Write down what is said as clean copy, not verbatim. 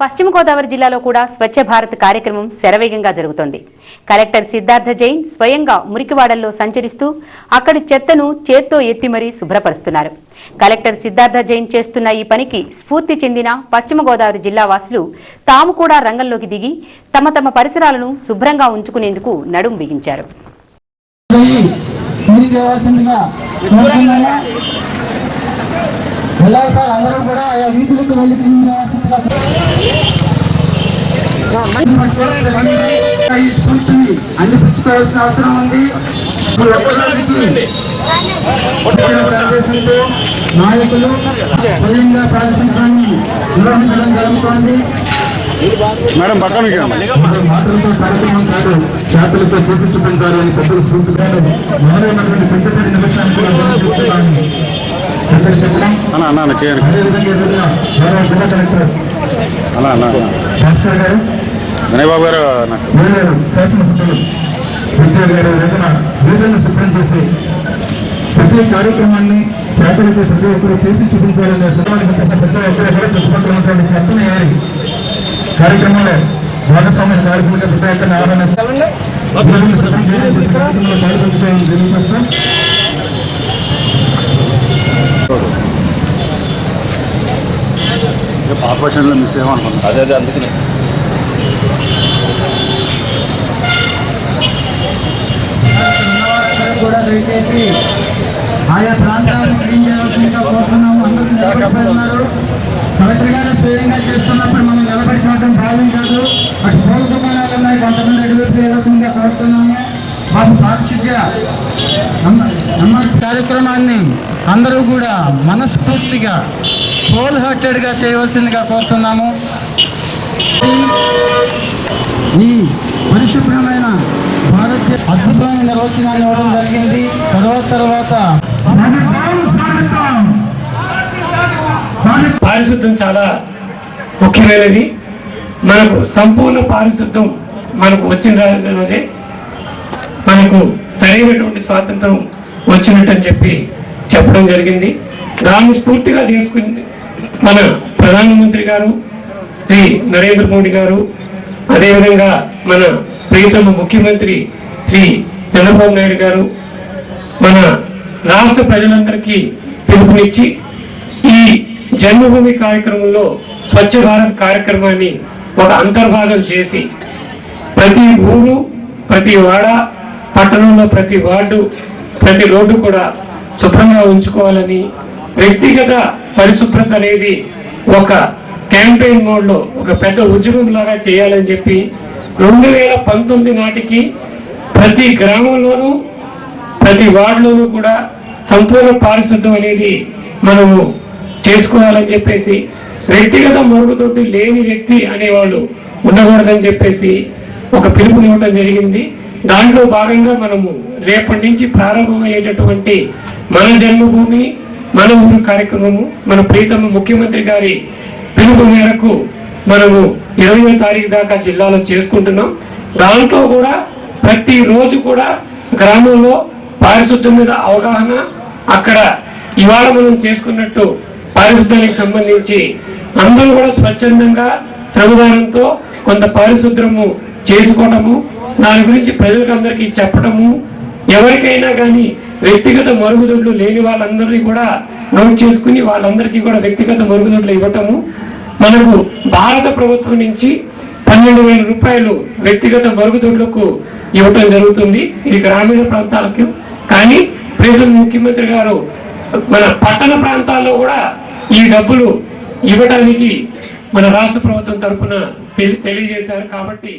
పశ్చిమ గోదావరి జిల్లాలో కూడా స్వచ్ఛ భారత్ కార్యక్రమం శరవేగంగా జరుగుతోంది. కలెక్టర్ సిద్ధార్థ జైన్ స్వయంగా మురికివాడల్లో సంచరిస్తూ అక్కడి చెత్తను చేత్తో ఎత్తి మరీ శుభ్రపరుస్తున్నారు. కలెక్టర్ సిద్ధార్థ జైన్ చేస్తున్న ఈ పనికి స్ఫూర్తి చెందిన పశ్చిమ గోదావరి జిల్లా వాసులు తాము కూడా రంగంలోకి దిగి తమ తమ పరిసరాలను శుభ్రంగా ఉంచుకునేందుకు నడుం బిగించారు. అందిపుచ్చుకోవాల్సిన అవసరం ఉంది. నాయకులు స్వయంగా పారిశుద్ధ్యాన్ని నిర్వహించడం జరుగుతోంది. మాటలతో కార్యక్రమం కాదు, చేతులతో చేసి చూపించాలి అని పెద్దలు స్ఫూర్తిగా మొదలైనటువంటి పెద్దపల్లి నిమిషాన్ని కూడా చేస్తున్నాను. బాబు గారు శాసనసభ్యులు రచన వీళ్ళను శుభ్రం చేసి ప్రతి కార్యక్రమాన్ని చేతులతో ప్రతి ఒక్కరు చేసి చూపించాలనే సభానికి చేసిన ప్రతి ఒక్కరు కూడా చుట్టుపక్కల ఉన్నటువంటి చెత్తని ఏరి కార్యక్రమంలో భాగస్వామ్యం కావాల్సిందిగా ప్రతి ఒక్కరిని ఆహ్వానిస్తాం. శుభ్రం చేయడం చేసే కార్యక్రమంలో పాల్గొంచడం తెలియజేస్తాం. ఆపరేషన్లో మిస్ అయ్యామనుకున్నాం. అదే అందుకనే కూడా దయచేసి ఆయా ప్రాంతాలను క్లీన్ చేయవలసిందిగా కోరుతున్నాము. అందరూ నిలబడిపోతున్నారు. కలెక్టర్ గారు స్వయంగా చేస్తున్నప్పుడు మనం నిలబడి చూడడం భావ్యం కాదు. అటు పూల దుకాణాలు ఉన్నాయి, కొంతమంది అడుగుతూ వెళ్ళవలసిందిగా కోరుతున్నాము. బాబు పారిశుద్ధ్య కార్యక్రమాన్ని అందరూ కూడా మనస్ఫూర్తిగా హోల్ హార్టెడ్గా చేయవలసిందిగా కోరుతున్నాము. ఈ పరిశుభ్రమైన అద్భుతమైన నిర్వచనాన్ని ఇవ్వడం జరిగింది. తర్వాత పారిశుద్ధ్యం చాలా ముఖ్యమైనది. మనకు సంపూర్ణ పారిశుద్ధ్యం మనకు వచ్చిన రోజే మనకు సరైనటువంటి స్వాతంత్రం వచ్చినట్టని చెప్పడం జరిగింది. దాన్ని స్ఫూర్తిగా తీసుకుని మన ప్రధానమంత్రి గారు శ్రీ నరేంద్ర మోడీ గారు, అదేవిధంగా మన ప్రియతమ ముఖ్యమంత్రి శ్రీ చంద్రబాబు నాయుడు గారు మన రాష్ట్ర ప్రజలందరికీ పిలుపునిచ్చి ఈ జన్మభూమి కార్యక్రమంలో స్వచ్ఛ భారత్ కార్యక్రమాన్ని ఒక అంతర్భాగం చేసి ప్రతి ఊరు, ప్రతి వాడ, పట్టణంలో ప్రతి వార్డు, ప్రతి రోడ్డు కూడా శుభ్రంగా ఉంచుకోవాలని, వ్యక్తిగత పరిశుభ్రత అనేది ఒక క్యాంపెయిన్ మోడ్లో ఒక పెద్ద ఉద్యమం లాగా చేయాలని చెప్పి 2019 నాటికి ప్రతి గ్రామంలోనూ ప్రతి వార్డులోనూ కూడా సంపూర్ణ పారిశుద్ధ్యం అనేది మనము చేసుకోవాలని చెప్పేసి, వ్యక్తిగత మరుగుదొడ్డి లేని వ్యక్తి అనేవాళ్ళు ఉండకూడదని చెప్పేసి ఒక పిలుపునివ్వడం జరిగింది. దాంట్లో భాగంగా మనము రేపటి నుంచి ప్రారంభమయ్యేటటువంటి మన జన్మభూమి మన ఊరు కార్యక్రమము మన ప్రియతమ ముఖ్యమంత్రి గారి పిలుపు మేరకు మనము 20వ తారీఖు దాకా జిల్లాలో చేసుకుంటున్నాం. దాంట్లో కూడా ప్రతిరోజు కూడా గ్రామంలో పారిశుద్ధ్యం మీద అవగాహన, అక్కడ ఇవాళ మనం చేసుకున్నట్టు పారిశుద్ధ్యానికి సంబంధించి అందరూ కూడా స్వచ్ఛందంగా శ్రమదానంతో కొంత పారిశుద్ధ్యము చేసుకోవటము, దాని గురించి ప్రజలకు అందరికీ చెప్పడము, ఎవరికైనా కానీ వ్యక్తిగత మరుగుదొడ్లు లేని వాళ్ళందరినీ కూడా నోట్ చేసుకుని వాళ్ళందరికీ కూడా వ్యక్తిగత మరుగుదొడ్లు ఇవ్వటము, మనకు భారత ప్రభుత్వం నుంచి 12,000 రూపాయలు వ్యక్తిగత మరుగుదొడ్లకు ఇవ్వటం జరుగుతుంది. ఇది గ్రామీణ ప్రాంతాలకు. కానీ ప్రియతమ ముఖ్యమంత్రి గారు మన పట్టణ ప్రాంతాల్లో కూడా ఈ డబ్బులు ఇవ్వడానికి మన రాష్ట్ర ప్రభుత్వం తరఫున తెలియజేశారు. కాబట్టి